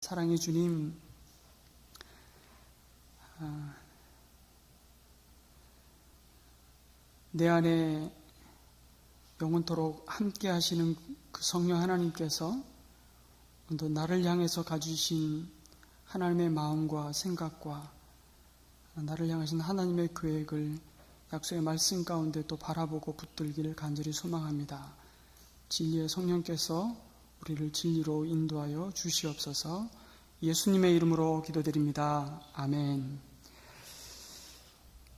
사랑의 주님, 내 안에 영원토록 함께 하시는 그 성령 하나님께서 또 나를 향해서 가지신 하나님의 마음과 생각과 나를 향하신 하나님의 계획을 약속의 말씀 가운데 또 바라보고 붙들기를 간절히 소망합니다. 진리의 성령께서 우리를 진리로 인도하여 주시옵소서. 예수님의 이름으로 기도드립니다. 아멘.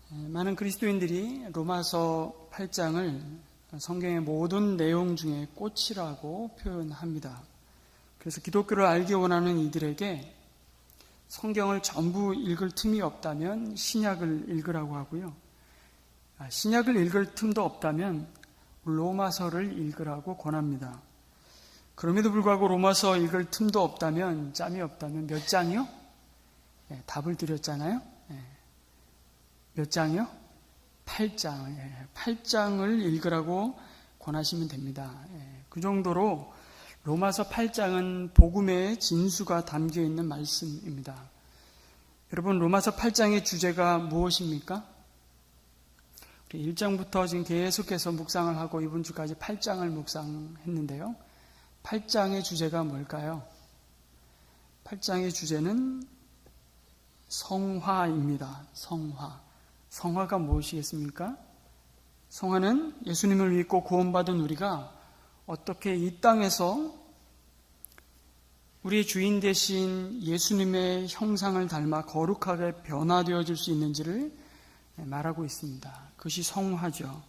많은 그리스도인들이 로마서 8장을 성경의 모든 내용 중에 꽃이라고 표현합니다. 그래서 기독교를 알기 원하는 이들에게 성경을 전부 읽을 틈이 없다면 신약을 읽으라고 하고요. 신약을 읽을 틈도 없다면 로마서를 읽으라고 권합니다. 그럼에도 불구하고 로마서 읽을 틈도 없다면, 짬이 없다면 몇 장이요? 답을 드렸잖아요. 몇 장이요? 8장. 8장을 읽으라고 권하시면 됩니다. 그 정도로 로마서 8장은 복음의 진수가 담겨 있는 말씀입니다. 여러분, 로마서 8장의 주제가 무엇입니까? 1장부터 지금 계속해서 묵상을 하고 이번 주까지 8장을 묵상했는데요. 8장의 주제가 뭘까요? 8장의 주제는 성화입니다. 성화. 성화가 무엇이겠습니까? 성화는 예수님을 믿고 구원받은 우리가 어떻게 이 땅에서 우리의 주인 되신 예수님의 형상을 닮아 거룩하게 변화되어질 수 있는지를 말하고 있습니다. 그것이 성화죠.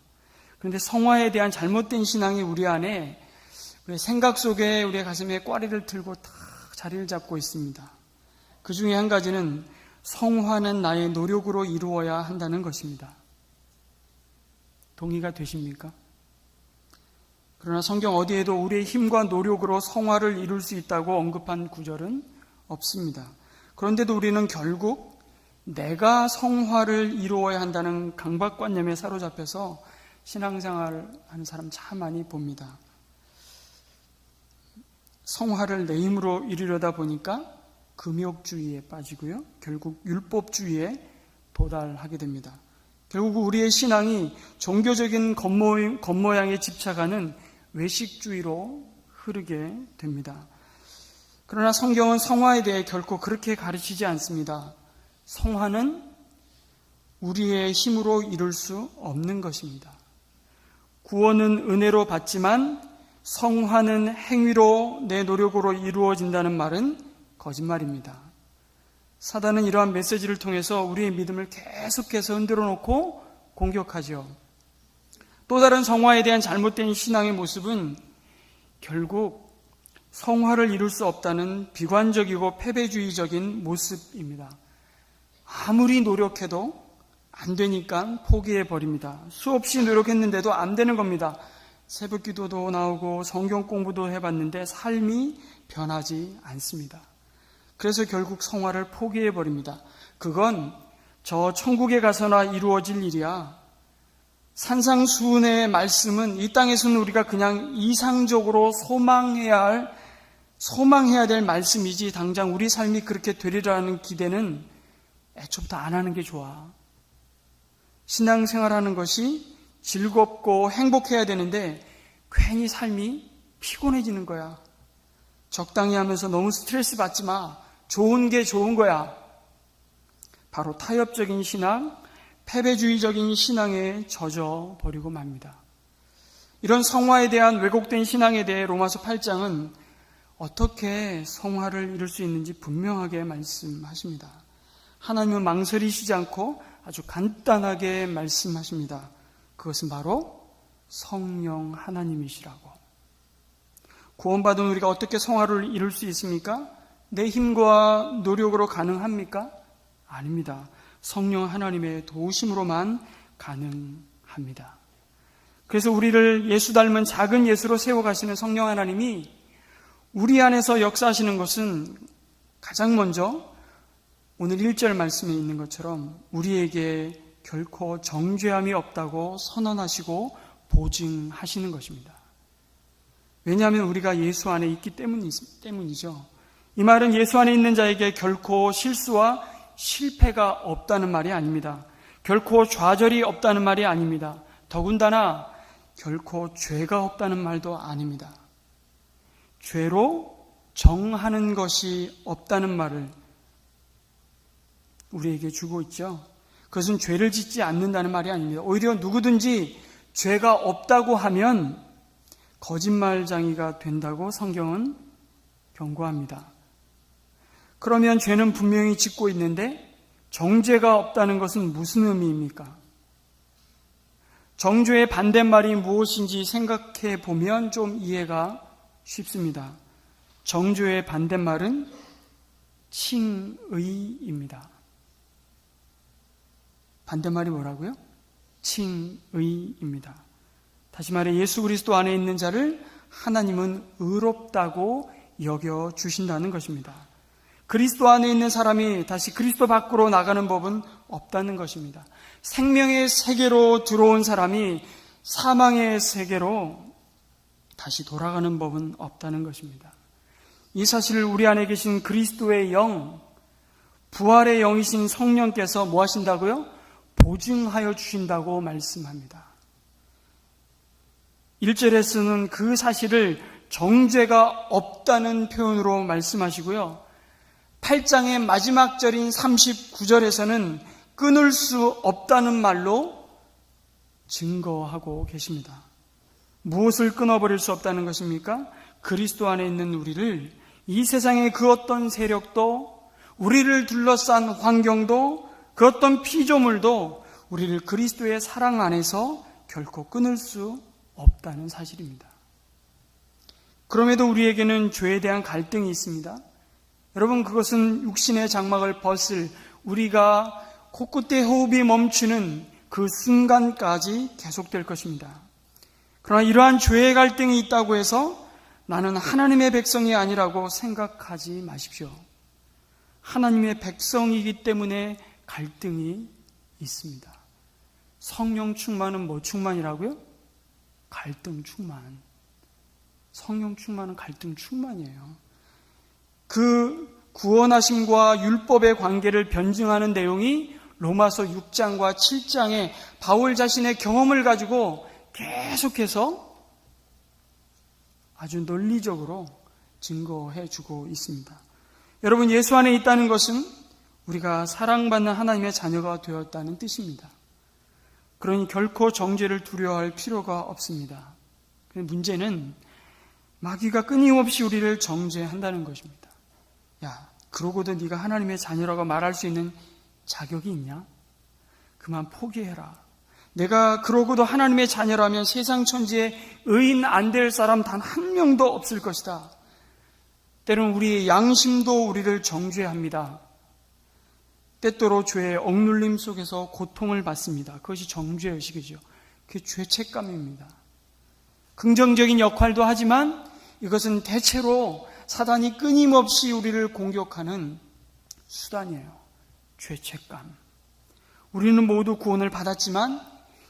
그런데 성화에 대한 잘못된 신앙이 우리 안에 우리의 생각 속에 우리의 가슴에 꽈리를 틀고 탁 자리를 잡고 있습니다. 그 중에 한 가지는 성화는 나의 노력으로 이루어야 한다는 것입니다. 동의가 되십니까? 그러나 성경 어디에도 우리의 힘과 노력으로 성화를 이룰 수 있다고 언급한 구절은 없습니다. 그런데도 우리는 결국 내가 성화를 이루어야 한다는 강박관념에 사로잡혀서 신앙생활을 하는 사람 참 많이 봅니다. 성화를 내 힘으로 이루려다 보니까 금욕주의에 빠지고요. 결국 율법주의에 도달하게 됩니다. 결국 우리의 신앙이 종교적인 겉모양에 집착하는 외식주의로 흐르게 됩니다. 그러나 성경은 성화에 대해 결코 그렇게 가르치지 않습니다. 성화는 우리의 힘으로 이룰 수 없는 것입니다. 구원은 은혜로 받지만 성화는 행위로 내 노력으로 이루어진다는 말은 거짓말입니다. 사단은 이러한 메시지를 통해서 우리의 믿음을 계속해서 흔들어 놓고 공격하죠. 또 다른 성화에 대한 잘못된 신앙의 모습은 결국 성화를 이룰 수 없다는 비관적이고 패배주의적인 모습입니다. 아무리 노력해도 안 되니까 포기해버립니다. 수없이 노력했는데도 안 되는 겁니다. 새벽 기도도 나오고 성경 공부도 해봤는데 삶이 변하지 않습니다. 그래서 결국 성화를 포기해버립니다. 그건 저 천국에 가서나 이루어질 일이야. 산상수훈의 말씀은 이 땅에서는 우리가 그냥 이상적으로 소망해야 될 말씀이지 당장 우리 삶이 그렇게 되리라는 기대는 애초부터 안 하는 게 좋아. 신앙생활하는 것이 즐겁고 행복해야 되는데 괜히 삶이 피곤해지는 거야. 적당히 하면서 너무 스트레스 받지 마. 좋은 게 좋은 거야. 바로 타협적인 신앙, 패배주의적인 신앙에 젖어 버리고 맙니다. 이런 성화에 대한 왜곡된 신앙에 대해 로마서 8장은 어떻게 성화를 이룰 수 있는지 분명하게 말씀하십니다. 하나님은 망설이시지 않고 아주 간단하게 말씀하십니다. 그것은 바로 성령 하나님이시라고. 구원받은 우리가 어떻게 성화를 이룰 수 있습니까? 내 힘과 노력으로 가능합니까? 아닙니다. 성령 하나님의 도우심으로만 가능합니다. 그래서 우리를 예수 닮은 작은 예수로 세워가시는 성령 하나님이 우리 안에서 역사하시는 것은 가장 먼저 오늘 1절 말씀에 있는 것처럼 우리에게 결코 정죄함이 없다고 선언하시고 보증하시는 것입니다. 왜냐하면 우리가 예수 안에 있기 때문이죠. 이 말은 예수 안에 있는 자에게 결코 실수와 실패가 없다는 말이 아닙니다. 결코 좌절이 없다는 말이 아닙니다. 더군다나 결코 죄가 없다는 말도 아닙니다. 죄로 정하는 것이 없다는 말을 우리에게 주고 있죠. 그것은 죄를 짓지 않는다는 말이 아닙니다. 오히려 누구든지 죄가 없다고 하면 거짓말쟁이가 된다고 성경은 경고합니다. 그러면 죄는 분명히 짓고 있는데 정죄가 없다는 것은 무슨 의미입니까? 정죄의 반대말이 무엇인지 생각해 보면 좀 이해가 쉽습니다. 정죄의 반대말은 칭의입니다. 반대말이 뭐라고요? 칭의입니다. 다시 말해 예수 그리스도 안에 있는 자를 하나님은 의롭다고 여겨주신다는 것입니다. 그리스도 안에 있는 사람이 다시 그리스도 밖으로 나가는 법은 없다는 것입니다. 생명의 세계로 들어온 사람이 사망의 세계로 다시 돌아가는 법은 없다는 것입니다. 이 사실을 우리 안에 계신 그리스도의 영, 부활의 영이신 성령께서 뭐 하신다고요? 보증하여 주신다고 말씀합니다. 1절에서는 그 사실을 정죄가 없다는 표현으로 말씀하시고요. 8장의 마지막 절인 39절에서는 끊을 수 없다는 말로 증거하고 계십니다. 무엇을 끊어버릴 수 없다는 것입니까? 그리스도 안에 있는 우리를 이 세상의 그 어떤 세력도 우리를 둘러싼 환경도 그 어떤 피조물도 우리를 그리스도의 사랑 안에서 결코 끊을 수 없다는 사실입니다. 그럼에도 우리에게는 죄에 대한 갈등이 있습니다. 여러분, 그것은 육신의 장막을 벗을 우리가 코끝에 호흡이 멈추는 그 순간까지 계속될 것입니다. 그러나 이러한 죄의 갈등이 있다고 해서 나는 하나님의 백성이 아니라고 생각하지 마십시오. 하나님의 백성이기 때문에 갈등이 있습니다. 성령 충만은 뭐 충만이라고요? 갈등 충만. 성령 충만은 갈등 충만이에요. 그 구원하심과 율법의 관계를 변증하는 내용이 로마서 6장과 7장에 바울 자신의 경험을 가지고 계속해서 아주 논리적으로 증거해 주고 있습니다. 여러분, 예수 안에 있다는 것은 우리가 사랑받는 하나님의 자녀가 되었다는 뜻입니다. 그러니 결코 정죄를 두려워할 필요가 없습니다. 문제는 마귀가 끊임없이 우리를 정죄한다는 것입니다. 야, 그러고도 네가 하나님의 자녀라고 말할 수 있는 자격이 있냐? 그만 포기해라. 내가 그러고도 하나님의 자녀라면 세상 천지에 의인 안 될 사람 단 한 명도 없을 것이다. 때로는 우리의 양심도 우리를 정죄합니다. 때때로 죄의 억눌림 속에서 고통을 받습니다. 그것이 정죄의식이죠. 그게 죄책감입니다. 긍정적인 역할도 하지만 이것은 대체로 사단이 끊임없이 우리를 공격하는 수단이에요. 죄책감. 우리는 모두 구원을 받았지만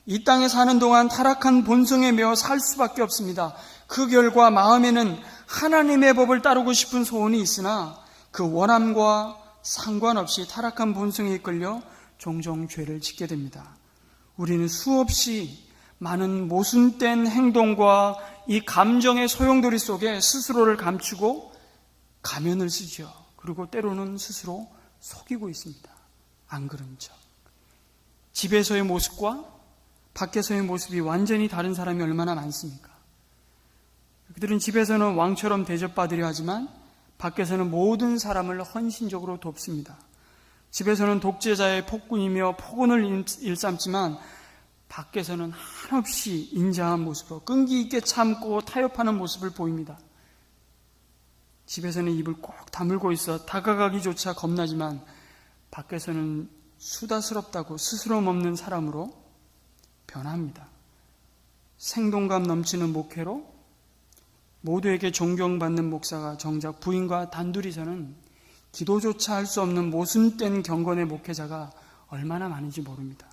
이 땅에 사는 동안 타락한 본성에 매어 살 수밖에 없습니다. 그 결과 마음에는 하나님의 법을 따르고 싶은 소원이 있으나 그 원함과 상관없이 타락한 본성에 이끌려 종종 죄를 짓게 됩니다. 우리는 수없이 많은 모순된 행동과 이 감정의 소용돌이 속에 스스로를 감추고 가면을 쓰죠. 그리고 때로는 스스로 속이고 있습니다. 안 그런 척. 집에서의 모습과 밖에서의 모습이 완전히 다른 사람이 얼마나 많습니까? 그들은 집에서는 왕처럼 대접받으려 하지만 밖에서는 모든 사람을 헌신적으로 돕습니다. 집에서는 독재자의 폭군이며 폭언을 일삼지만 밖에서는 한없이 인자한 모습으로 끈기 있게 참고 타협하는 모습을 보입니다. 집에서는 입을 꼭 다물고 있어 다가가기조차 겁나지만 밖에서는 수다스럽다고 스스럼 없는 사람으로 변합니다. 생동감 넘치는 목회로 모두에게 존경받는 목사가 정작 부인과 단둘이서는 기도조차 할 수 없는 모순된 경건의 목회자가 얼마나 많은지 모릅니다.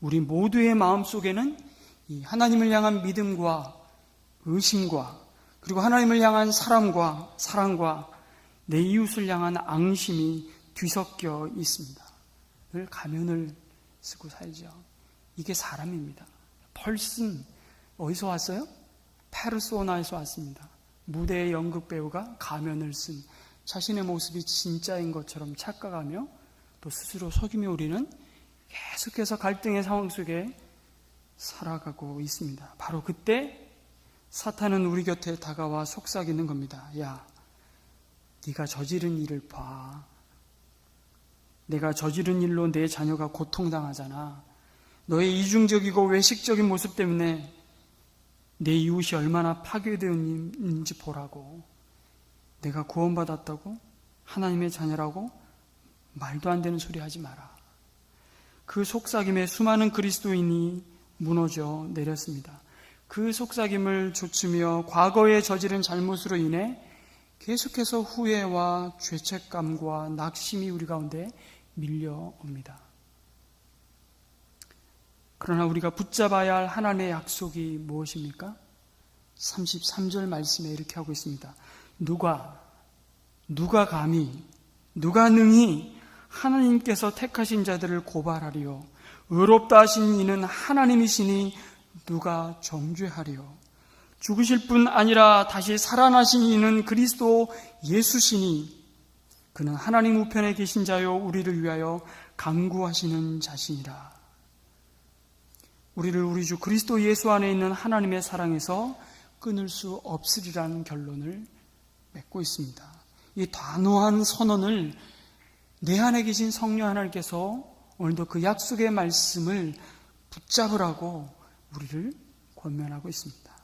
우리 모두의 마음속에는 이 하나님을 향한 믿음과 의심과 그리고 하나님을 향한 사랑과 내 이웃을 향한 앙심이 뒤섞여 있습니다. 늘 가면을 쓰고 살죠. 이게 사람입니다. 펄슨 어디서 왔어요? 페르소나에서 왔습니다. 무대의 연극배우가 가면을 쓴 자신의 모습이 진짜인 것처럼 착각하며 또 스스로 속이며 우리는 계속해서 갈등의 상황 속에 살아가고 있습니다. 바로 그때 사탄은 우리 곁에 다가와 속삭이는 겁니다. 야, 네가 저지른 일을 봐. 내가 저지른 일로 내 자녀가 고통당하잖아. 너의 이중적이고 외식적인 모습 때문에 내 이웃이 얼마나 파괴되었는지 보라고. 내가 구원받았다고? 하나님의 자녀라고? 말도 안 되는 소리 하지 마라. 그 속삭임에 수많은 그리스도인이 무너져 내렸습니다. 그 속삭임을 좇으며 과거에 저지른 잘못으로 인해 계속해서 후회와 죄책감과 낙심이 우리 가운데 밀려옵니다. 그러나 우리가 붙잡아야 할 하나님의 약속이 무엇입니까? 33절 말씀에 이렇게 하고 있습니다. 누가 감히, 누가 능히 하나님께서 택하신 자들을 고발하리요. 의롭다 하신 이는 하나님이시니 누가 정죄하리요. 죽으실 뿐 아니라 다시 살아나신 이는 그리스도 예수시니 그는 하나님 우편에 계신 자요 우리를 위하여 간구하시는 자신이라. 우리를 우리 주 그리스도 예수 안에 있는 하나님의 사랑에서 끊을 수 없으리라는 결론을 맺고 있습니다. 이 단호한 선언을 내 안에 계신 성령 하나님께서 오늘도 그 약속의 말씀을 붙잡으라고 우리를 권면하고 있습니다.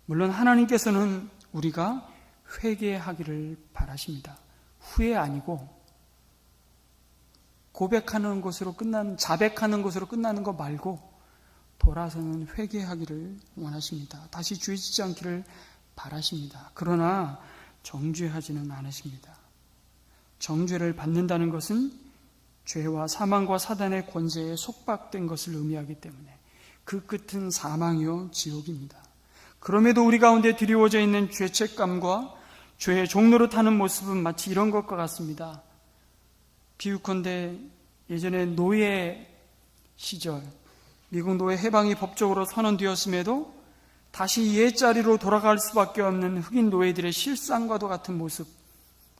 물론 하나님께서는 우리가 회개하기를 바라십니다. 후회 아니고 고백하는 것으로 자백하는 것으로 끝나는 것 말고 돌아서는 회개하기를 원하십니다. 다시 죄 짓지 않기를 바라십니다. 그러나 정죄하지는 않으십니다. 정죄를 받는다는 것은 죄와 사망과 사단의 권세에 속박된 것을 의미하기 때문에 그 끝은 사망이요 지옥입니다. 그럼에도 우리 가운데 드리워져 있는 죄책감과 죄의 종로로 타는 모습은 마치 이런 것과 같습니다. 비유컨대 예전에 노예 시절 미국 노예 해방이 법적으로 선언되었음에도 다시 옛자리로 돌아갈 수밖에 없는 흑인 노예들의 실상과도 같은 모습,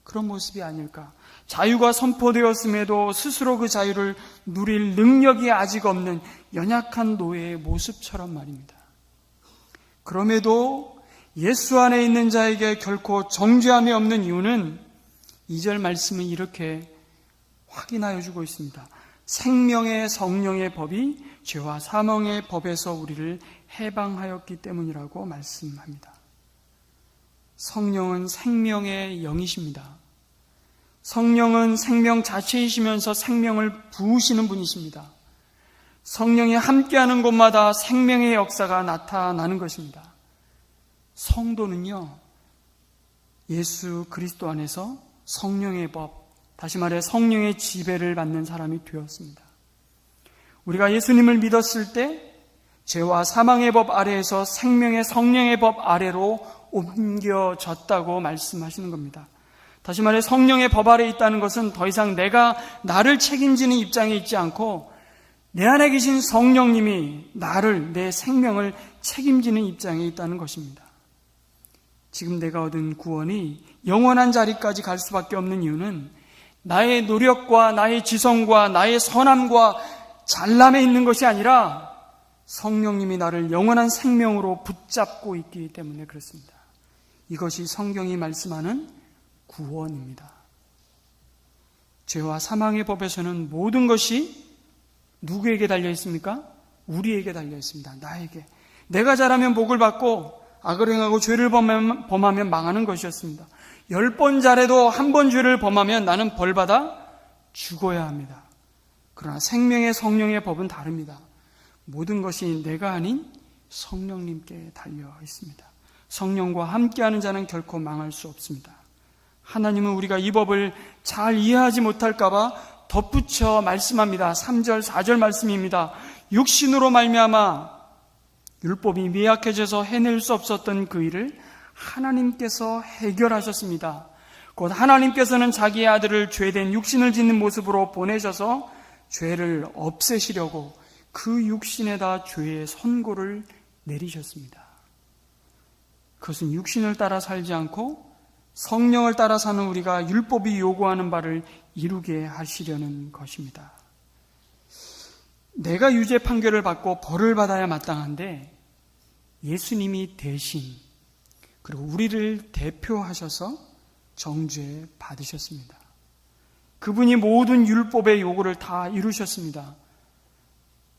그런 모습이 아닐까. 자유가 선포되었음에도 스스로 그 자유를 누릴 능력이 아직 없는 연약한 노예의 모습처럼 말입니다. 그럼에도 예수 안에 있는 자에게 결코 정죄함이 없는 이유는 2절 말씀은 이렇게 확인하여 주고 있습니다. 생명의 성령의 법이 죄와 사망의 법에서 우리를 해방하였기 때문이라고 말씀합니다. 성령은 생명의 영이십니다. 성령은 생명 자체이시면서 생명을 부으시는 분이십니다. 성령이 함께하는 곳마다 생명의 역사가 나타나는 것입니다. 성도는요, 예수 그리스도 안에서 성령의 법, 다시 말해 성령의 지배를 받는 사람이 되었습니다. 우리가 예수님을 믿었을 때 죄와 사망의 법 아래에서 생명의 성령의 법 아래로 옮겨졌다고 말씀하시는 겁니다. 다시 말해 성령의 법 아래에 있다는 것은 더 이상 내가 나를 책임지는 입장에 있지 않고 내 안에 계신 성령님이 내 생명을 책임지는 입장에 있다는 것입니다. 지금 내가 얻은 구원이 영원한 자리까지 갈 수밖에 없는 이유는 나의 노력과 나의 지성과 나의 선함과 잘남에 있는 것이 아니라 성령님이 나를 영원한 생명으로 붙잡고 있기 때문에 그렇습니다. 이것이 성경이 말씀하는 구원입니다. 죄와 사망의 법에서는 모든 것이 누구에게 달려 있습니까? 우리에게 달려 있습니다. 나에게. 내가 잘하면 복을 받고 악을 행하고 죄를 범하면 망하는 것이었습니다. 10번 잘해도 한 번 죄를 범하면 나는 벌받아 죽어야 합니다. 그러나 생명의 성령의 법은 다릅니다. 모든 것이 내가 아닌 성령님께 달려 있습니다. 성령과 함께하는 자는 결코 망할 수 없습니다. 하나님은 우리가 이 법을 잘 이해하지 못할까 봐 덧붙여 말씀합니다. 3절, 4절 말씀입니다. 육신으로 말미암아 율법이 미약해져서 해낼 수 없었던 그 일을 하나님께서 해결하셨습니다. 곧 하나님께서는 자기의 아들을 죄된 육신을 짓는 모습으로 보내셔서 죄를 없애시려고 그 육신에다 죄의 선고를 내리셨습니다. 그것은 육신을 따라 살지 않고 성령을 따라 사는 우리가 율법이 요구하는 바를 이루게 하시려는 것입니다. 내가 유죄 판결을 받고 벌을 받아야 마땅한데 예수님이 대신 그리고 우리를 대표하셔서 정죄 받으셨습니다. 그분이 모든 율법의 요구를 다 이루셨습니다.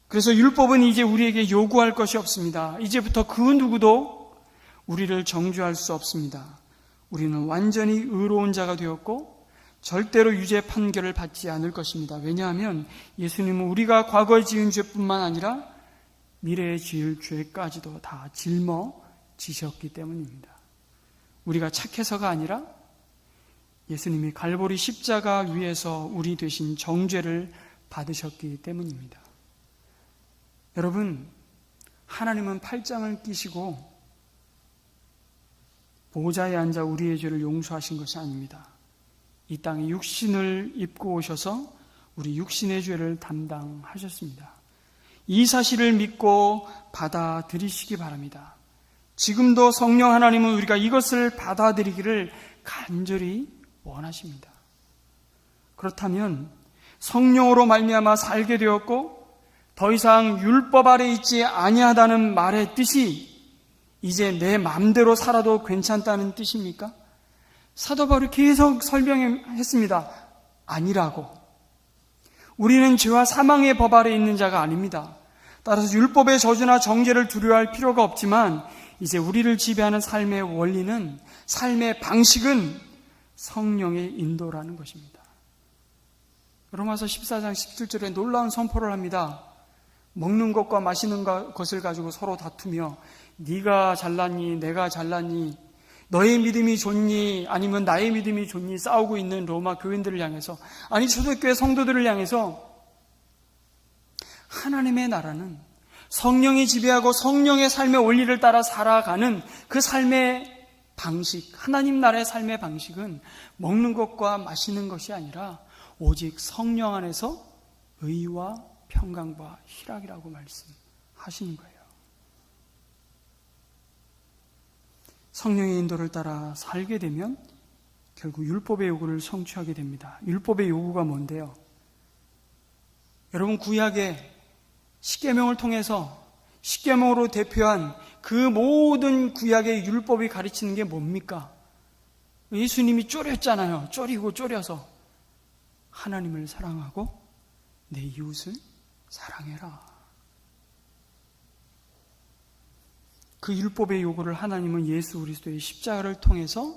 그래서 율법은 이제 우리에게 요구할 것이 없습니다. 이제부터 그 누구도 우리를 정죄할 수 없습니다. 우리는 완전히 의로운 자가 되었고 절대로 유죄 판결을 받지 않을 것입니다. 왜냐하면 예수님은 우리가 과거에 지은 죄뿐만 아니라 미래에 지을 죄까지도 다 짊어지셨기 때문입니다. 우리가 착해서가 아니라 예수님이 갈보리 십자가 위에서 우리 대신 정죄를 받으셨기 때문입니다. 여러분, 하나님은 팔짱을 끼시고 보좌에 앉아 우리의 죄를 용서하신 것이 아닙니다. 이 땅에 육신을 입고 오셔서 우리 육신의 죄를 담당하셨습니다. 이 사실을 믿고 받아들이시기 바랍니다. 지금도 성령 하나님은 우리가 이것을 받아들이기를 간절히 원하십니다. 그렇다면 성령으로 말미암아 살게 되었고 더 이상 율법 아래 있지 아니하다는 말의 뜻이 이제 내 마음대로 살아도 괜찮다는 뜻입니까? 사도 바울이 계속 설명했습니다. 아니라고. 우리는 죄와 사망의 법 아래 있는 자가 아닙니다. 따라서 율법의 저주나 정죄를 두려워할 필요가 없지만 이제 우리를 지배하는 삶의 원리는, 삶의 방식은 성령의 인도라는 것입니다. 로마서 14장 17절에 놀라운 선포를 합니다. 먹는 것과 마시는 것을 가지고 서로 다투며 네가 잘났니 내가 잘났니 너의 믿음이 좋니 아니면 나의 믿음이 좋니 싸우고 있는 로마 교인들을 향해서, 아니 초대교회 성도들을 향해서 하나님의 나라는 성령이 지배하고 성령의 삶의 원리를 따라 살아가는 그 삶의 방식, 하나님 나라의 삶의 방식은 먹는 것과 마시는 것이 아니라 오직 성령 안에서 의와 평강과 희락이라고 말씀하시는 거예요. 성령의 인도를 따라 살게 되면 결국 율법의 요구를 성취하게 됩니다. 율법의 요구가 뭔데요? 여러분, 구약의 십계명을 통해서 십계명으로 대표한 그 모든 구약의 율법이 가르치는 게 뭡니까? 예수님이 쪼렸잖아요. 쪼려서 하나님을 사랑하고 내 이웃을 사랑해라. 그 율법의 요구를 하나님은 예수 그리스도의 십자가를 통해서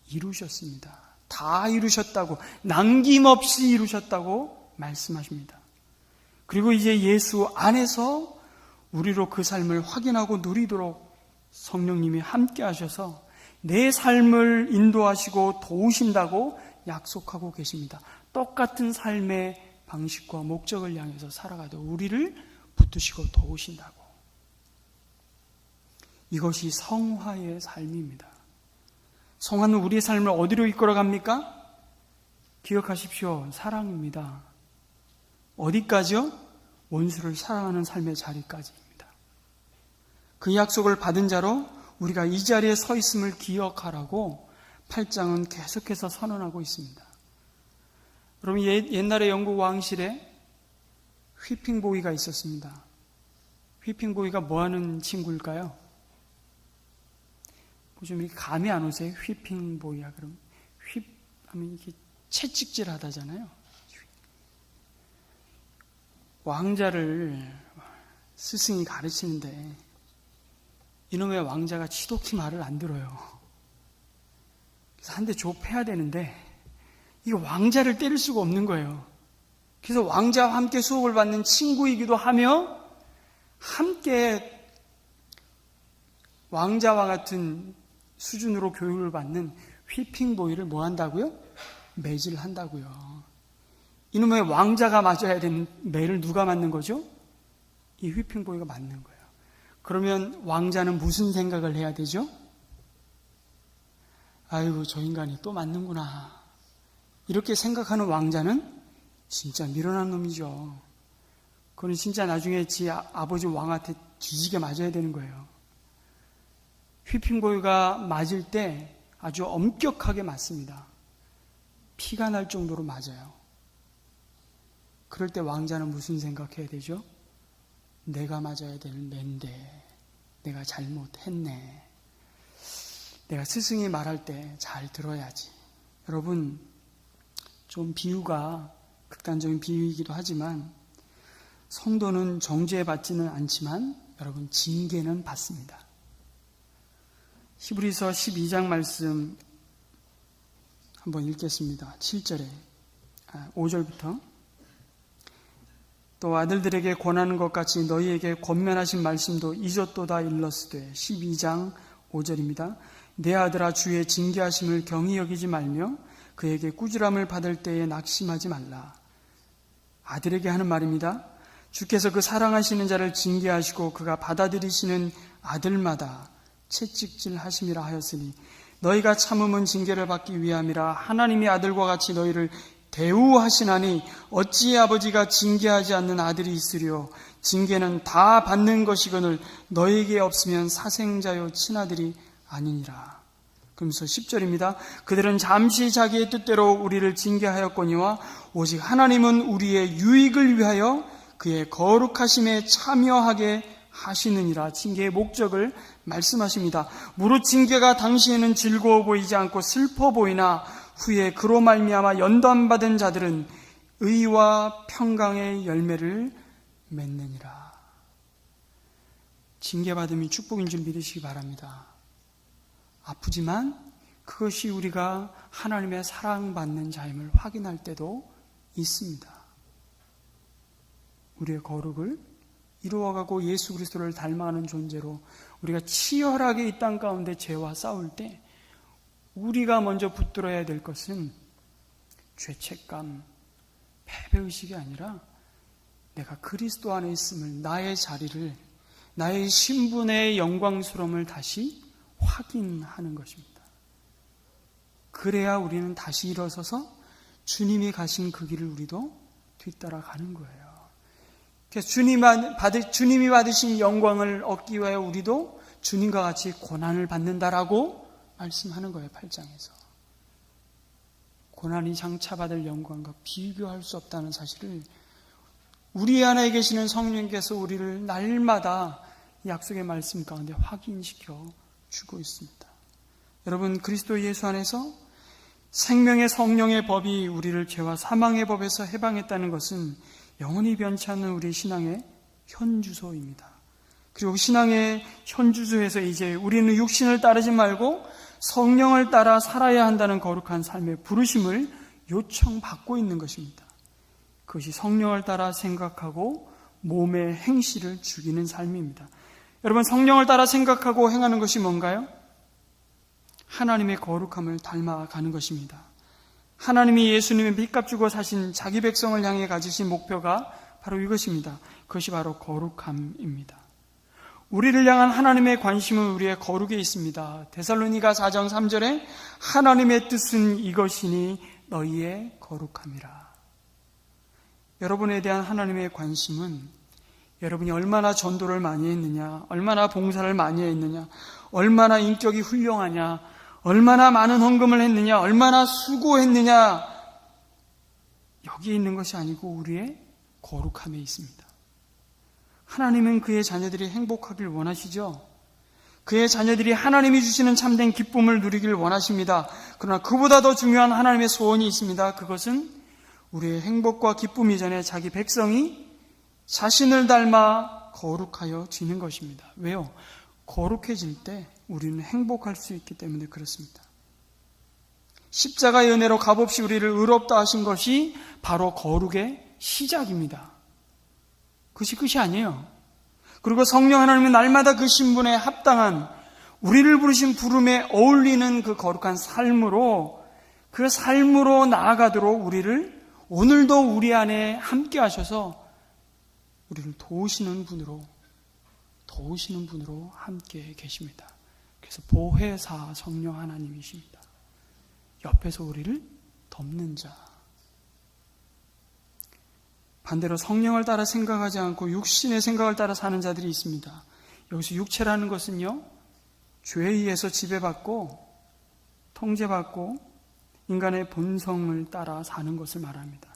이루셨습니다. 다 이루셨다고, 남김없이 이루셨다고 말씀하십니다. 그리고 이제 예수 안에서 우리로 그 삶을 확인하고 누리도록 성령님이 함께 하셔서 내 삶을 인도하시고 도우신다고 약속하고 계십니다. 똑같은 삶의 방식과 목적을 향해서 살아가도 우리를 붙드시고 도우신다고. 이것이 성화의 삶입니다. 성화는 우리의 삶을 어디로 이끌어갑니까? 기억하십시오. 사랑입니다. 어디까지요? 원수를 사랑하는 삶의 자리까지입니다. 그 약속을 받은 자로 우리가 이 자리에 서 있음을 기억하라고 8장은 계속해서 선언하고 있습니다. 여러분, 옛날에 영국 왕실에 휘핑보이가 있었습니다. 휘핑보이가 뭐 하는 친구일까요? 좀 이렇게 감이 안 오세요? 휘핑보이야. 그럼 휘 하면 이렇게 채찍질 하다잖아요. 왕자를 스승이 가르치는데 이놈의 왕자가 지독히 말을 안 들어요. 그래서 한 대 좁혀야 되는데 이거 왕자를 때릴 수가 없는 거예요. 그래서 왕자와 함께 수업을 받는 친구이기도 하며 함께 왕자와 같은 수준으로 교육을 받는 휘핑보이를 뭐 한다고요? 매질한다고요. 이놈의 왕자가 맞아야 되는 매를 누가 맞는 거죠? 이 휘핑보이가 맞는 거예요. 그러면 왕자는 무슨 생각을 해야 되죠? 아이고, 저 인간이 또 맞는구나. 이렇게 생각하는 왕자는 진짜 미련한 놈이죠. 그는 진짜 나중에 지 아버지 왕한테 뒤지게 맞아야 되는 거예요. 휘핑보이가 맞을 때 아주 엄격하게 맞습니다. 피가 날 정도로 맞아요. 그럴 때 왕자는 무슨 생각해야 되죠? 내가 맞아야 될 맨데 내가 잘못했네. 내가 스승이 말할 때 잘 들어야지. 여러분, 좀 비유가 극단적인 비유이기도 하지만 성도는 정죄받지는 않지만 여러분 징계는 받습니다. 히브리서 12장 말씀 한번 읽겠습니다. 7절에 5절부터 또 아들들에게 권하는 것 같이 너희에게 권면하신 말씀도 잊었도다 일러스되 12장 5절입니다. 내 아들아 주의 징계하심을 경히 여기지 말며 그에게 꾸지람을 받을 때에 낙심하지 말라. 아들에게 하는 말입니다. 주께서 그 사랑하시는 자를 징계하시고 그가 받아들이시는 아들마다 채찍질 하심이라 하였으니 너희가 참음은 징계를 받기 위함이라. 하나님이 아들과 같이 너희를 대우하시나니 어찌 아버지가 징계하지 않는 아들이 있으리요. 징계는 다 받는 것이거늘 너희에게 없으면 사생자요 친아들이 아니니라. 그러면서 10절입니다. 그들은 잠시 자기의 뜻대로 우리를 징계하였거니와 오직 하나님은 우리의 유익을 위하여 그의 거룩하심에 참여하게 하시느니라. 징계의 목적을 말씀하십니다. 무릇 징계가 당시에는 즐거워 보이지 않고 슬퍼 보이나 후에 그로 말미암아 연단받은 자들은 의와 평강의 열매를 맺느니라. 징계받음이 축복인 줄 믿으시기 바랍니다. 아프지만 그것이 우리가 하나님의 사랑받는 자임을 확인할 때도 있습니다. 우리의 거룩을 이루어가고 예수 그리스도를 닮아가는 존재로 우리가 치열하게 이 땅 가운데 죄와 싸울 때 우리가 먼저 붙들어야 될 것은 죄책감, 패배의식이 아니라 내가 그리스도 안에 있음을, 나의 자리를, 나의 신분의 영광스러움을 다시 확인하는 것입니다. 그래야 우리는 다시 일어서서 주님이 가신 그 길을 우리도 뒤따라가는 거예요. 그래서 주님이 받으신 영광을 얻기 위하여 우리도 주님과 같이 고난을 받는다라고 말씀하는 거예요. 8장에서. 고난이 장차받을 영광과 비교할 수 없다는 사실을 우리 안에 계시는 성령께서 우리를 날마다 약속의 말씀 가운데 확인시켜 주고 있습니다. 여러분, 그리스도 예수 안에서 생명의 성령의 법이 우리를 죄와 사망의 법에서 해방했다는 것은 영원히 변치 않는 우리 신앙의 현주소입니다. 그리고 신앙의 현주소에서 이제 우리는 육신을 따르지 말고 성령을 따라 살아야 한다는 거룩한 삶의 부르심을 요청받고 있는 것입니다. 그것이 성령을 따라 생각하고 몸의 행실을 죽이는 삶입니다. 여러분, 성령을 따라 생각하고 행하는 것이 뭔가요? 하나님의 거룩함을 닮아가는 것입니다. 하나님이 예수님의 빚값 주고 사신 자기 백성을 향해 가지신 목표가 바로 이것입니다. 그것이 바로 거룩함입니다. 우리를 향한 하나님의 관심은 우리의 거룩에 있습니다. 데살로니가 4장 3절에 하나님의 뜻은 이것이니 너희의 거룩함이라. 여러분에 대한 하나님의 관심은 여러분이 얼마나 전도를 많이 했느냐, 얼마나 봉사를 많이 했느냐, 얼마나 인격이 훌륭하냐, 얼마나 많은 헌금을 했느냐, 얼마나 수고했느냐, 여기에 있는 것이 아니고 우리의 거룩함에 있습니다. 하나님은 그의 자녀들이 행복하길 원하시죠. 그의 자녀들이 하나님이 주시는 참된 기쁨을 누리길 원하십니다. 그러나 그보다 더 중요한 하나님의 소원이 있습니다. 그것은 우리의 행복과 기쁨 이전에 자기 백성이 자신을 닮아 거룩하여 지는 것입니다. 왜요? 거룩해질 때 우리는 행복할 수 있기 때문에 그렇습니다. 십자가의 은혜로 값없이 우리를 의롭다 하신 것이 바로 거룩의 시작입니다. 그것이 끝이 아니에요. 그리고 성령 하나님은 날마다 그 신분에 합당한 우리를 부르신 부름에 어울리는 그 거룩한 삶으로, 그 삶으로 나아가도록 우리를 오늘도 우리 안에 함께 하셔서 우리를 도우시는 분으로 함께 계십니다. 그래서 보혜사 성령 하나님이십니다. 옆에서 우리를 덮는 자. 반대로 성령을 따라 생각하지 않고 육신의 생각을 따라 사는 자들이 있습니다. 여기서 육체라는 것은요, 죄에 의해서 지배받고 통제받고 인간의 본성을 따라 사는 것을 말합니다.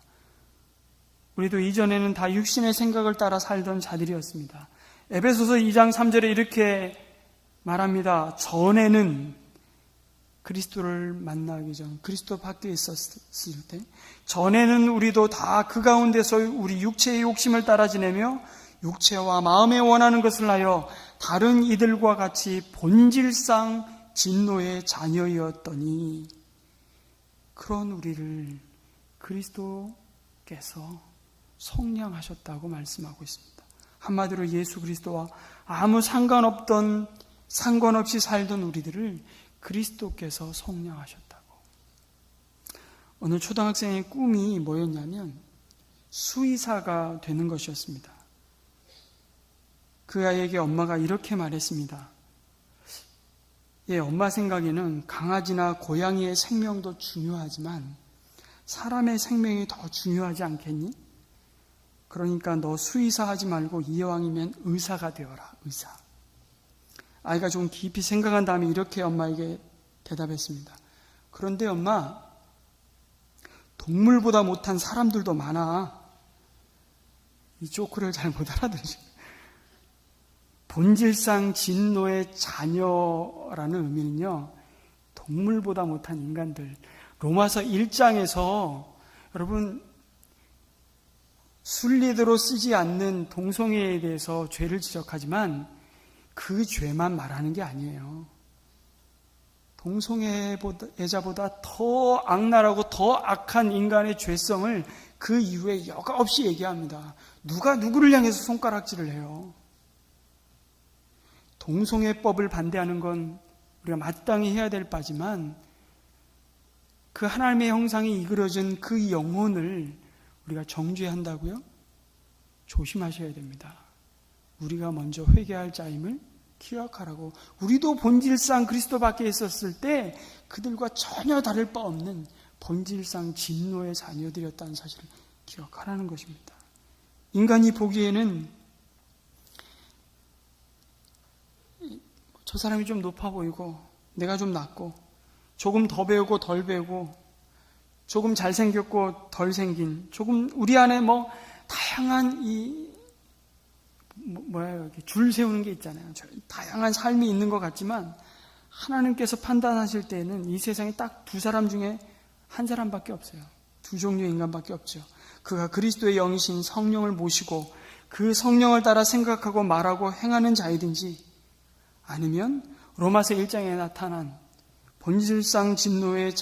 우리도 이전에는 다 육신의 생각을 따라 살던 자들이었습니다. 에베소서 2장 3절에 이렇게 말합니다. 전에는 그리스도를 만나기 전, 그리스도 밖에 있었을 때, 전에는 우리도 다 그 가운데서 우리 육체의 욕심을 따라 지내며 육체와 마음에 원하는 것을 하여 다른 이들과 같이 본질상 진노의 자녀였더니 그런 우리를 그리스도께서 속량하셨다고 말씀하고 있습니다. 한마디로 예수 그리스도와 아무 상관없이 살던 우리들을 그리스도께서 속량하셨다고. 어느 초등학생의 꿈이 뭐였냐면 수의사가 되는 것이었습니다. 그 아이에게 엄마가 이렇게 말했습니다. 엄마 생각에는 강아지나 고양이의 생명도 중요하지만 사람의 생명이 더 중요하지 않겠니? 그러니까 너 수의사 하지 말고 이왕이면 의사가 되어라, 의사. 아이가 좀 깊이 생각한 다음에 이렇게 엄마에게 대답했습니다. 그런데 엄마, 동물보다 못한 사람들도 많아. 이 조크를 잘 못 알아들으시죠. 본질상 진노의 자녀라는 의미는요, 동물보다 못한 인간들. 로마서 1장에서 여러분, 순리대로 쓰지 않는 동성애에 대해서 죄를 지적하지만 그 죄만 말하는 게 아니에요. 동성애자보다 더 악랄하고 더 악한 인간의 죄성을 그 이후에 여과 없이 얘기합니다. 누가 누구를 향해서 손가락질을 해요. 동성애법을 반대하는 건 우리가 마땅히 해야 될 바지만 그 하나님의 형상이 이끌어진 그 영혼을 우리가 정죄한다고요? 조심하셔야 됩니다. 우리가 먼저 회개할 자임을 기억하라고. 우리도 본질상 그리스도 밖에 있었을 때 그들과 전혀 다를 바 없는 본질상 진노의 자녀들이었다는 사실을 기억하라는 것입니다. 인간이 보기에는 저 사람이 좀 높아 보이고 내가 좀 낮고 조금 더 배우고 덜 배우고 조금 잘생겼고 덜 생긴 조금 우리 안에 다양한 줄 세우는 게 있잖아요. 다양한 삶이 있는 것 같지만 하나님께서 판단하실 때에는 이 세상에 딱 두 사람 중에 한 사람밖에 없어요. 두 종류의 인간밖에 없죠. 그가 그리스도의 영이신 성령을 모시고 그 성령을 따라 생각하고 말하고 행하는 자이든지 아니면 로마서 1장에 나타난 본질상 진노의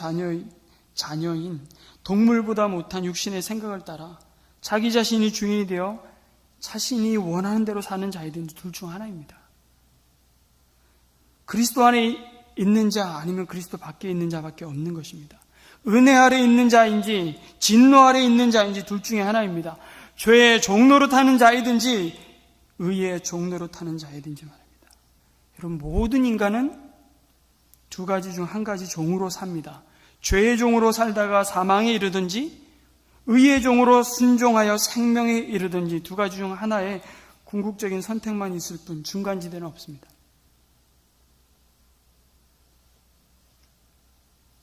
자녀인 동물보다 못한 육신의 생각을 따라 자기 자신이 주인이 되어 자신이 원하는 대로 사는 자이든지 둘 중 하나입니다. 그리스도 안에 있는 자 아니면 그리스도 밖에 있는 자밖에 없는 것입니다. 은혜 아래 있는 자인지 진노 아래 있는 자인지 둘 중에 하나입니다. 죄의 종로로 타는 자이든지 의의 종로로 타는 자이든지 말입니다. 여러분, 모든 인간은 두 가지 중 한 가지 종으로 삽니다. 죄의 종으로 살다가 사망에 이르든지 의의 종으로 순종하여 생명에 이르든지 두 가지 중 하나의 궁극적인 선택만 있을 뿐 중간지대는 없습니다.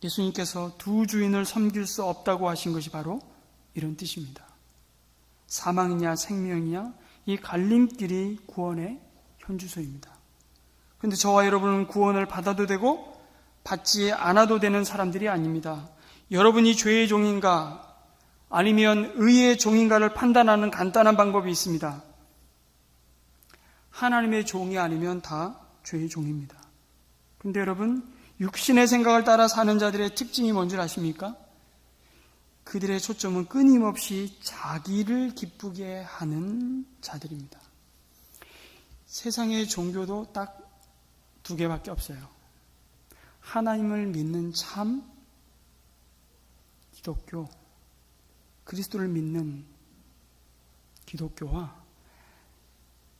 예수님께서 두 주인을 섬길 수 없다고 하신 것이 바로 이런 뜻입니다. 사망이냐 생명이냐 이 갈림길이 구원의 현주소입니다. 그런데 저와 여러분은 구원을 받아도 되고 받지 않아도 되는 사람들이 아닙니다. 여러분이 죄의 종인가 아니면 의의 종인가를 판단하는 간단한 방법이 있습니다. 하나님의 종이 아니면 다 죄의 종입니다. 그런데 여러분, 육신의 생각을 따라 사는 자들의 특징이 뭔지 아십니까? 그들의 초점은 끊임없이 자기를 기쁘게 하는 자들입니다. 세상의 종교도 딱 두 개밖에 없어요. 하나님을 믿는 참 기독교, 그리스도를 믿는 기독교와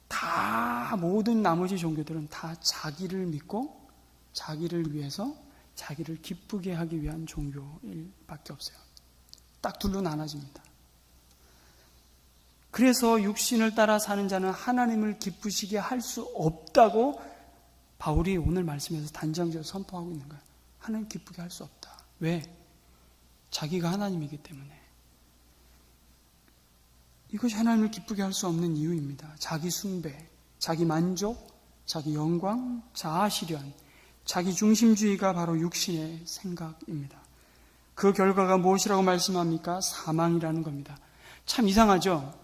다 모든 나머지 종교들은 다 자기를 믿고 자기를 위해서 자기를 기쁘게 하기 위한 종교일 밖에 없어요. 딱 둘로 나눠집니다. 그래서 육신을 따라 사는 자는 하나님을 기쁘시게 할 수 없다고 바울이 오늘 말씀에서 단정적으로 선포하고 있는 거예요. 하나님 기쁘게 할 수 없다. 왜? 자기가 하나님이기 때문에. 이것이 하나님을 기쁘게 할 수 없는 이유입니다. 자기 숭배, 자기 만족, 자기 영광, 자아 실현, 자기 중심주의가 바로 육신의 생각입니다. 그 결과가 무엇이라고 말씀합니까? 사망이라는 겁니다. 참 이상하죠?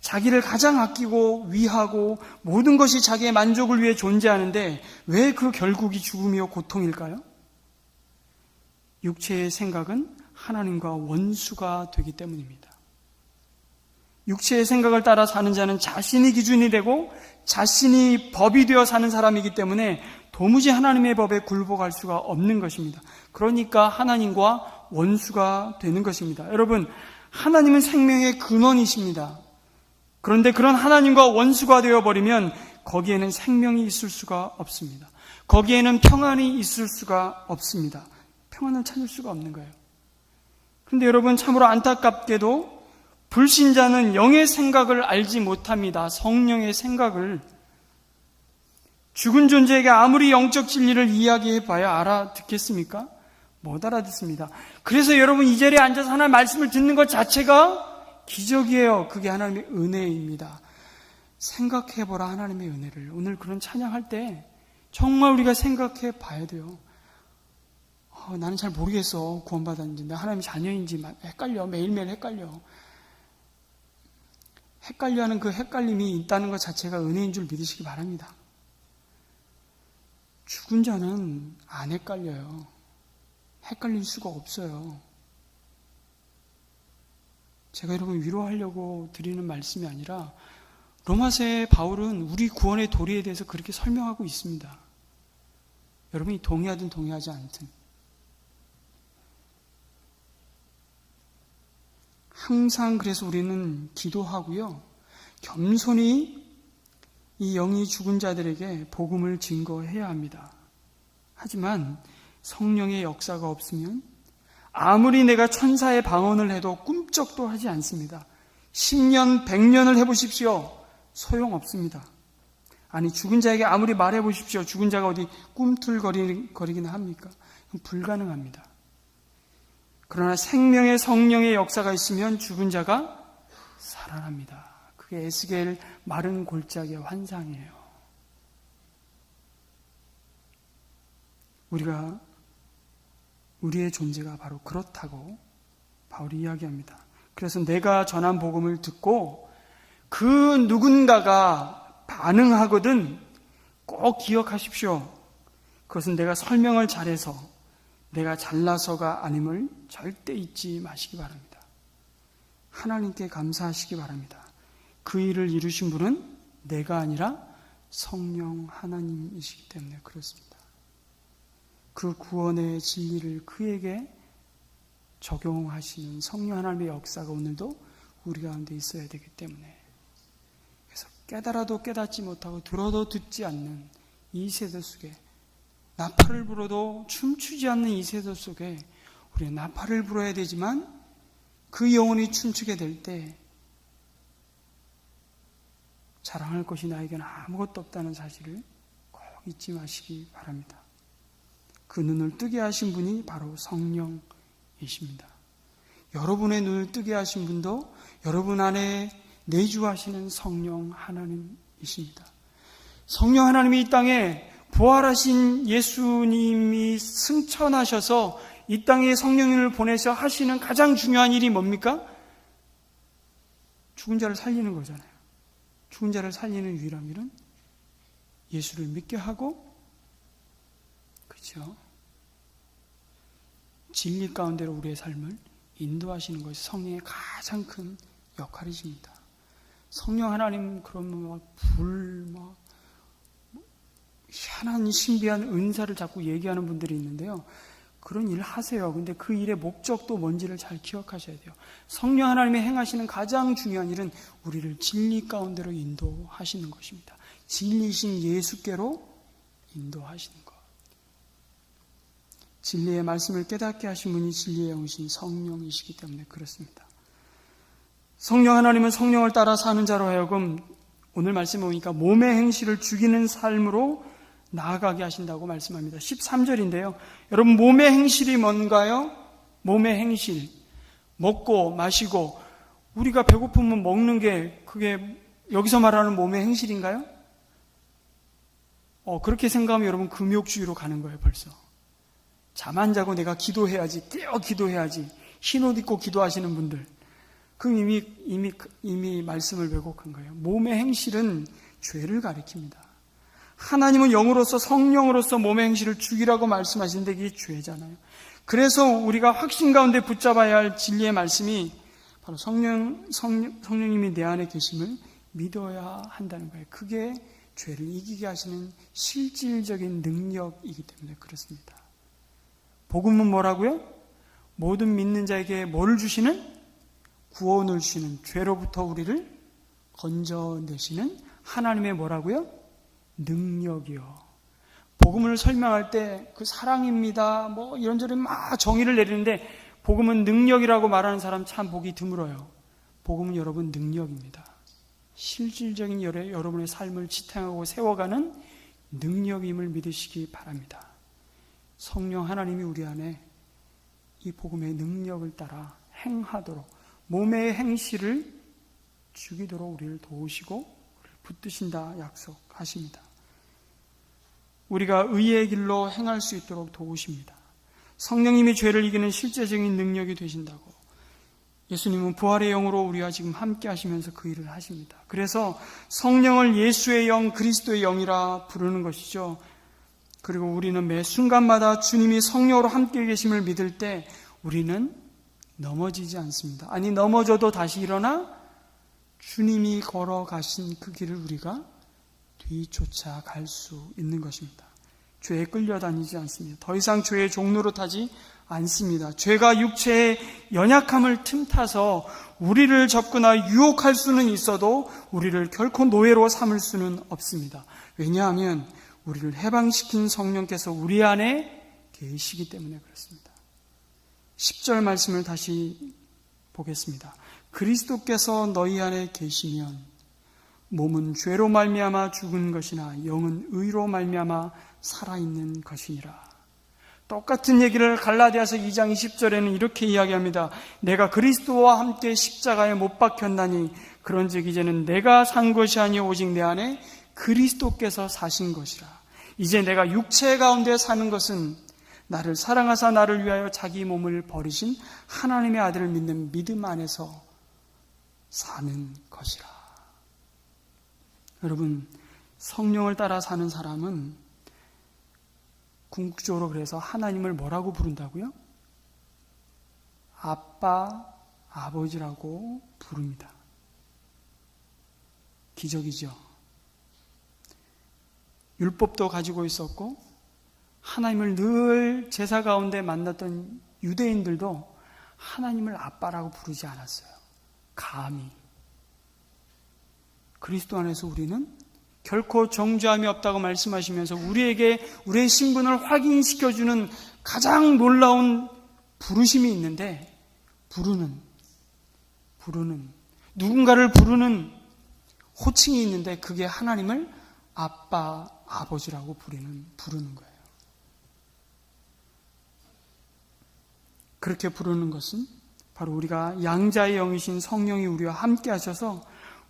자기를 가장 아끼고 위하고 모든 것이 자기의 만족을 위해 존재하는데 왜 그 결국이 죽음이요 고통일까요? 육체의 생각은 하나님과 원수가 되기 때문입니다. 육체의 생각을 따라 사는 자는 자신이 기준이 되고 자신이 법이 되어 사는 사람이기 때문에 도무지 하나님의 법에 굴복할 수가 없는 것입니다. 그러니까 하나님과 원수가 되는 것입니다. 여러분, 하나님은 생명의 근원이십니다. 그런데 그런 하나님과 원수가 되어버리면 거기에는 생명이 있을 수가 없습니다. 거기에는 평안이 있을 수가 없습니다. 평안을 찾을 수가 없는 거예요. 그런데 여러분, 참으로 안타깝게도 불신자는 영의 생각을 알지 못합니다. 성령의 생각을. 죽은 존재에게 아무리 영적 진리를 이야기해봐야 알아듣겠습니까? 못 알아듣습니다. 그래서 여러분, 이 자리에 앉아서 하나님의 말씀을 듣는 것 자체가 기적이에요. 그게 하나님의 은혜입니다. 생각해보라, 하나님의 은혜를. 오늘 그런 찬양할 때 정말 우리가 생각해 봐야 돼요. 나는 잘 모르겠어. 구원받았는지, 내가 하나님의 자녀인지 헷갈려. 매일매일 헷갈려. 헷갈려하는 그 헷갈림이 있다는 것 자체가 은혜인 줄 믿으시기 바랍니다. 죽은 자는 안 헷갈려요. 헷갈릴 수가 없어요. 제가 여러분 위로하려고 드리는 말씀이 아니라 로마서의 바울은 우리 구원의 도리에 대해서 그렇게 설명하고 있습니다. 여러분이 동의하든 동의하지 않든 항상 그래서 우리는 기도하고요, 겸손히 이 영이 죽은 자들에게 복음을 증거해야 합니다. 하지만 성령의 역사가 없으면 아무리 내가 천사의 방언을 해도 꿈쩍도 하지 않습니다. 10년, 100년을 해보십시오. 소용없습니다. 아니, 죽은 자에게 아무리 말해보십시오. 죽은 자가 어디 꿈틀거리기나 합니까? 불가능합니다. 그러나 생명의 성령의 역사가 있으면 죽은 자가 살아납니다. 그게 에스겔 마른 골짜기의 환상이에요. 우리의 존재가 바로 그렇다고 바울이 이야기합니다. 그래서 내가 전한 복음을 듣고 그 누군가가 반응하거든 꼭 기억하십시오. 그것은 내가 설명을 잘해서, 내가 잘나서가 아님을 절대 잊지 마시기 바랍니다. 하나님께 감사하시기 바랍니다. 그 일을 이루신 분은 내가 아니라 성령 하나님이시기 때문에 그렇습니다. 그 구원의 진리를 그에게 적용하시는 성령 하나님의 역사가 오늘도 우리 가운데 있어야 되기 때문에, 그래서 깨달아도 깨닫지 못하고 들어도 듣지 않는 이 세대 속에, 나팔을 불어도 춤추지 않는 이 세대 속에 우리는 나팔을 불어야 되지만 그 영혼이 춤추게 될 때 자랑할 것이 나에게는 아무것도 없다는 사실을 꼭 잊지 마시기 바랍니다. 그 눈을 뜨게 하신 분이 바로 성령이십니다. 여러분의 눈을 뜨게 하신 분도 여러분 안에 내주하시는 성령 하나님이십니다. 성령 하나님이 이 땅에 부활하신 예수님이 승천하셔서 이 땅에 성령님을 보내서 하시는 가장 중요한 일이 뭡니까? 죽은 자를 살리는 거잖아요. 죽은 자를 살리는 유일한 일은 예수를 믿게 하고, 그렇죠? 진리 가운데로 우리의 삶을 인도하시는 것이 성령의 가장 큰 역할이십니다. 성령 하나님 그러면 희한한 신비한 은사를 자꾸 얘기하는 분들이 있는데요. 그런 일 하세요. 근데 그 일의 목적도 뭔지를 잘 기억하셔야 돼요. 성령 하나님이 행하시는 가장 중요한 일은 우리를 진리 가운데로 인도하시는 것입니다. 진리이신 예수께로 인도하시는 것. 진리의 말씀을 깨닫게 하신 분이 진리의 영이신 성령이시기 때문에 그렇습니다. 성령 하나님은 성령을 따라 사는 자로 하여금 오늘 말씀에 보니까 몸의 행실을 죽이는 삶으로 나아가게 하신다고 말씀합니다. 13절인데요. 여러분, 몸의 행실이 뭔가요? 몸의 행실. 먹고 마시고 우리가 배고프면 먹는 게 그게 여기서 말하는 몸의 행실인가요? 그렇게 생각하면 여러분 금욕주의로 가는 거예요. 벌써 잠 안 자고 내가 기도해야지, 깨어 기도해야지, 흰옷 입고 기도하시는 분들, 그 이미 말씀을 왜곡한 거예요. 몸의 행실은 죄를 가리킵니다. 하나님은 영으로서 성령으로서 몸의 행실을 죽이라고 말씀하시는데 이게 죄잖아요. 그래서 우리가 확신 가운데 붙잡아야 할 진리의 말씀이 바로 성령님이 내 안에 계심을 믿어야 한다는 거예요. 그게 죄를 이기게 하시는 실질적인 능력이기 때문에 그렇습니다. 복음은 뭐라고요? 모든 믿는 자에게 뭐를 주시는? 구원을 주시는, 죄로부터 우리를 건져내시는 하나님의 뭐라고요? 능력이요. 복음을 설명할 때 그 사랑입니다, 뭐 이런저런 막 정의를 내리는데 복음은 능력이라고 말하는 사람 참 보기 드물어요. 복음은 여러분 능력입니다. 실질적인 여러분의 삶을 지탱하고 세워가는 능력임을 믿으시기 바랍니다. 성령 하나님이 우리 안에 이 복음의 능력을 따라 행하도록, 몸의 행실을 죽이도록 우리를 도우시고 우리를 붙드신다 약속하십니다. 우리가 의의 길로 행할 수 있도록 도우십니다. 성령님이 죄를 이기는 실제적인 능력이 되신다고 예수님은 부활의 영으로 우리와 지금 함께 하시면서 그 일을 하십니다. 그래서 성령을 예수의 영, 그리스도의 영이라 부르는 것이죠. 그리고 우리는 매 순간마다 주님이 성령으로 함께 계심을 믿을 때 우리는 넘어지지 않습니다. 아니, 넘어져도 다시 일어나 주님이 걸어가신 그 길을 우리가 뒤쫓아 갈 수 있는 것입니다. 죄에 끌려다니지 않습니다. 더 이상 죄의 종로로 타지 않습니다. 죄가 육체의 연약함을 틈타서 우리를 접근하여 유혹할 수는 있어도 우리를 결코 노예로 삼을 수는 없습니다. 왜냐하면 우리를 해방시킨 성령께서 우리 안에 계시기 때문에 그렇습니다. 10절 말씀을 다시 보겠습니다. 그리스도께서 너희 안에 계시면 몸은 죄로 말미암아 죽은 것이나 영은 의로 말미암아 살아있는 것이니라. 똑같은 얘기를 갈라디아서 2장 20절에는 이렇게 이야기합니다. 내가 그리스도와 함께 십자가에 못 박혔나니 그런즉 이제는 내가 산 것이 아니오 오직 내 안에 그리스도께서 사신 것이라. 이제 내가 육체 가운데 사는 것은 나를 사랑하사 나를 위하여 자기 몸을 버리신 하나님의 아들을 믿는 믿음 안에서 사는 것이라. 여러분, 성령을 따라 사는 사람은 궁극적으로 그래서 하나님을 뭐라고 부른다고요? 아빠, 아버지라고 부릅니다. 기적이죠. 율법도 가지고 있었고 하나님을 늘 제사 가운데 만났던 유대인들도 하나님을 아빠라고 부르지 않았어요. 감히. 그리스도 안에서 우리는 결코 정죄함이 없다고 말씀하시면서 우리에게 우리의 신분을 확인시켜주는 가장 놀라운 부르심이 있는데, 부르는 누군가를 부르는 호칭이 있는데 그게 하나님을 아빠, 아버지라고 부르는 거예요. 그렇게 부르는 것은 바로 우리가 양자의 영이신 성령이 우리와 함께 하셔서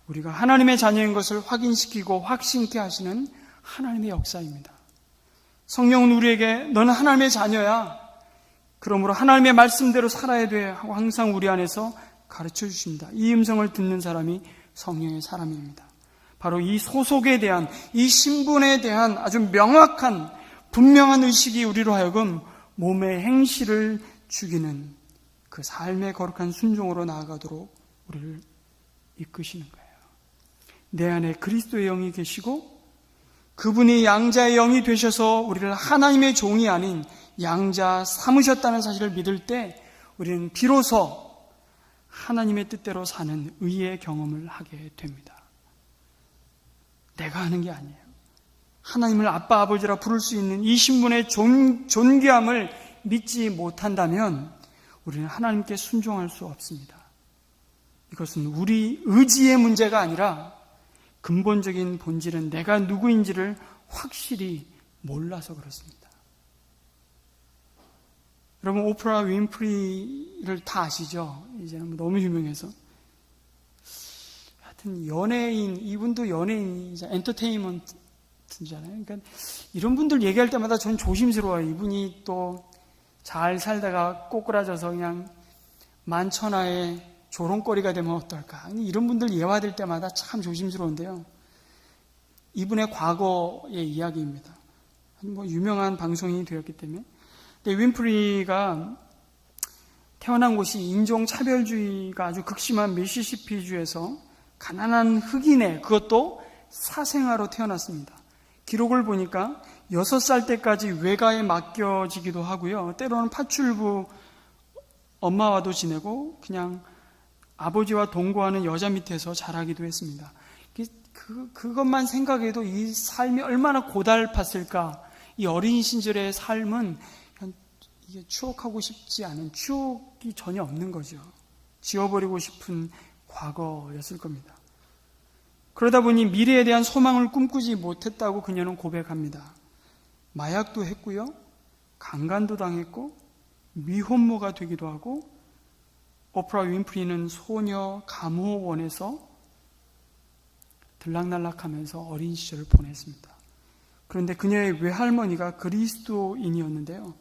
우리가 하나님의 자녀인 것을 확인시키고 확신케 하시는 하나님의 역사입니다. 성령은 우리에게 너는 하나님의 자녀야, 그러므로 하나님의 말씀대로 살아야 돼 하고 항상 우리 안에서 가르쳐 주십니다. 이 음성을 듣는 사람이 성령의 사람입니다. 바로 이 소속에 대한, 이 신분에 대한 아주 명확한 분명한 의식이 우리로 하여금 몸의 행실을 죽이는 그 삶의 거룩한 순종으로 나아가도록 우리를 이끄시는 거예요. 내 안에 그리스도의 영이 계시고 그분이 양자의 영이 되셔서 우리를 하나님의 종이 아닌 양자 삼으셨다는 사실을 믿을 때 우리는 비로소 하나님의 뜻대로 사는 의의 경험을 하게 됩니다. 내가 하는 게 아니에요. 하나님을 아빠, 아버지라 부를 수 있는 이 신분의 존귀함을 믿지 못한다면 우리는 하나님께 순종할 수 없습니다. 이것은 우리 의지의 문제가 아니라 근본적인 본질은 내가 누구인지를 확실히 몰라서 그렇습니다. 여러분, 오프라 윈프리를 다 아시죠? 이제는 너무 유명해서. 하여튼 연예인, 이분도 연예인이자 엔터테인먼트잖아요. 그러니까 이런 분들 얘기할 때마다 전 조심스러워요. 이분이 또 잘 살다가 꼬꾸라져서 그냥 만천하의 조롱거리가 되면 어떨까. 이런 분들 예화될 때마다 참 조심스러운데요. 이분의 과거의 이야기입니다. 유명한 방송이 되었기 때문에. 근데 윈프리가 태어난 곳이 인종차별주의가 아주 극심한 미시시피주에서 가난한 흑인의, 그것도 사생아로 태어났습니다. 기록을 보니까 6살 때까지 외가에 맡겨지기도 하고요. 때로는 파출부 엄마와도 지내고 그냥 아버지와 동거하는 여자 밑에서 자라기도 했습니다. 그것만 생각해도 이 삶이 얼마나 고달팠을까. 이 어린 시절의 삶은 이게 추억하고 싶지 않은, 추억이 전혀 없는 거죠. 지워버리고 싶은 과거였을 겁니다. 그러다 보니 미래에 대한 소망을 꿈꾸지 못했다고 그녀는 고백합니다. 마약도 했고요, 강간도 당했고, 미혼모가 되기도 하고, 오프라 윈프리는 소녀 감호원에서 들락날락하면서 어린 시절을 보냈습니다. 그런데 그녀의 외할머니가 그리스도인이었는데요.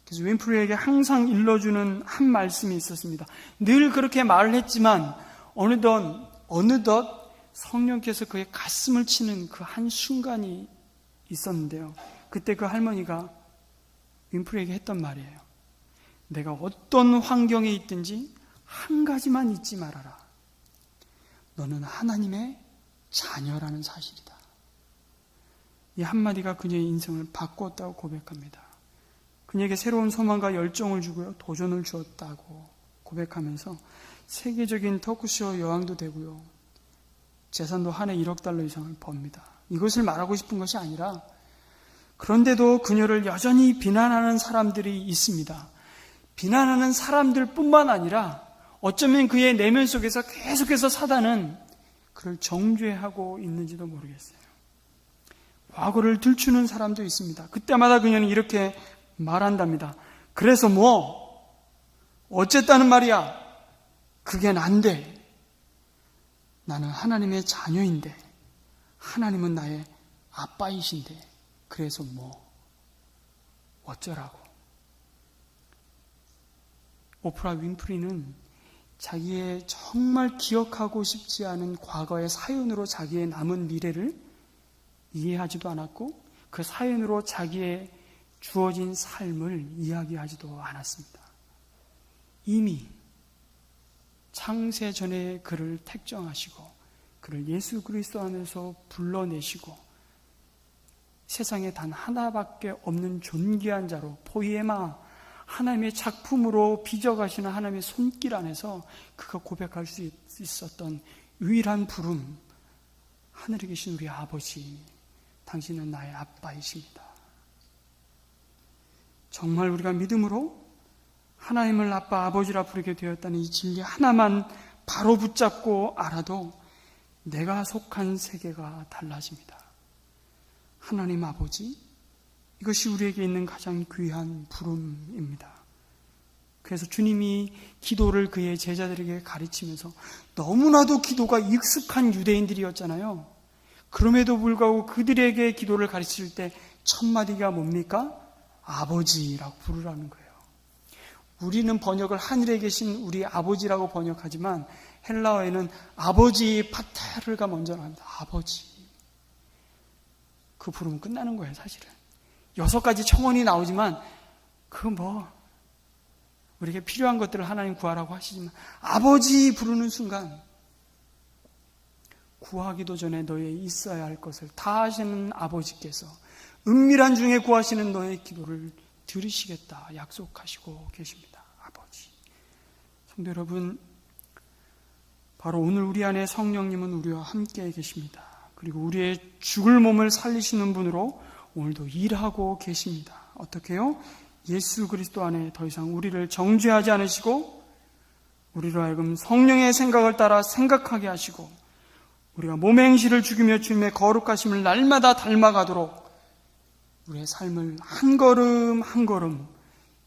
그래서 윈프리에게 항상 일러주는 한 말씀이 있었습니다. 늘 그렇게 말을 했지만 어느덧 성령께서 그의 가슴을 치는 그 한 순간이 있었는데요. 그때 그 할머니가 윈프리에게 했던 말이에요. 내가 어떤 환경에 있든지 한 가지만 잊지 말아라. 너는 하나님의 자녀라는 사실이다. 이 한마디가 그녀의 인생을 바꾸었다고 고백합니다. 그녀에게 새로운 소망과 열정을 주고요, 도전을 주었다고 고백하면서 세계적인 토크쇼 여왕도 되고요, 재산도 한 해 1억 달러 이상을 법니다. 이것을 말하고 싶은 것이 아니라, 그런데도 그녀를 여전히 비난하는 사람들이 있습니다. 비난하는 사람들뿐만 아니라 어쩌면 그의 내면 속에서 계속해서 사단은 그를 정죄하고 있는지도 모르겠어요. 과거를 들추는 사람도 있습니다. 그때마다 그녀는 이렇게 말한답니다. 그래서 어쨌다는 말이야. 그겐 안 돼. 나는 하나님의 자녀인데, 하나님은 나의 아빠이신데, 그래서 어쩌라고. 오프라 윈프리는 자기의 정말 기억하고 싶지 않은 과거의 사연으로 자기의 남은 미래를 이해하지도 않았고, 그 사연으로 자기의 주어진 삶을 이야기하지도 않았습니다. 이미 창세 전에 그를 택정하시고 그를 예수 그리스도 안에서 불러내시고 세상에 단 하나밖에 없는 존귀한 자로, 포이에마, 하나님의 작품으로 빚어가시는 하나님의 손길 안에서 그가 고백할 수 있었던 유일한 부름, 하늘에 계신 우리 아버지, 당신은 나의 아빠이십니다. 정말 우리가 믿음으로 하나님을 아빠, 아버지라 부르게 되었다는 이 진리 하나만 바로 붙잡고 알아도 내가 속한 세계가 달라집니다. 하나님 아버지, 이것이 우리에게 있는 가장 귀한 부름입니다. 그래서 주님이 기도를 그의 제자들에게 가르치면서, 너무나도 기도가 익숙한 유대인들이었잖아요. 그럼에도 불구하고 그들에게 기도를 가르칠 때 첫 마디가 뭡니까? 아버지라고 부르라는 거예요. 우리는 번역을 하늘에 계신 우리 아버지라고 번역하지만 헬라어에는 아버지 파테르가 먼저 나옵니다. 아버지. 그 부르면 끝나는 거예요, 사실은. 6가지 청원이 나오지만 우리에게 필요한 것들을 하나님 구하라고 하시지만 아버지 부르는 순간 구하기도 전에 너의 있어야 할 것을 다 하시는 아버지께서 은밀한 중에 구하시는 너의 기도를 들으시겠다 약속하시고 계십니다. 아버지. 성도 여러분, 바로 오늘 우리 안에 성령님은 우리와 함께 계십니다. 그리고 우리의 죽을 몸을 살리시는 분으로 오늘도 일하고 계십니다. 어떻게요? 예수 그리스도 안에 더 이상 우리를 정죄하지 않으시고 우리로 하여금 성령의 생각을 따라 생각하게 하시고 우리가 몸의 행실을 죽이며 주님의 거룩하심을 날마다 닮아가도록 우리의 삶을 한 걸음 한 걸음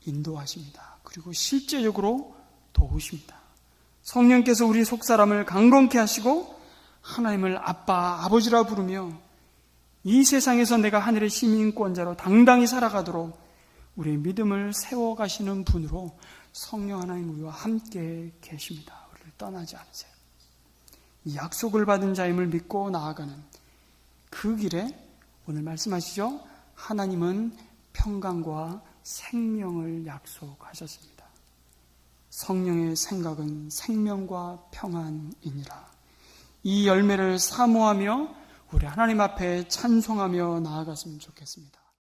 인도하십니다. 그리고 실제적으로 도우십니다. 성령께서 우리 속사람을 강건케 하시고 하나님을 아빠, 아버지라 부르며 이 세상에서 내가 하늘의 시민권자로 당당히 살아가도록 우리의 믿음을 세워가시는 분으로 성령 하나님 우리와 함께 계십니다. 우리를 떠나지 않으세요. 이 약속을 받은 자임을 믿고 나아가는 그 길에 오늘 말씀하시죠. 하나님은 평강과 생명을 약속하셨습니다. 성령의 생각은 생명과 평안이니라. 이 열매를 사모하며 우리 하나님 앞에 찬송하며 나아갔으면 좋겠습니다.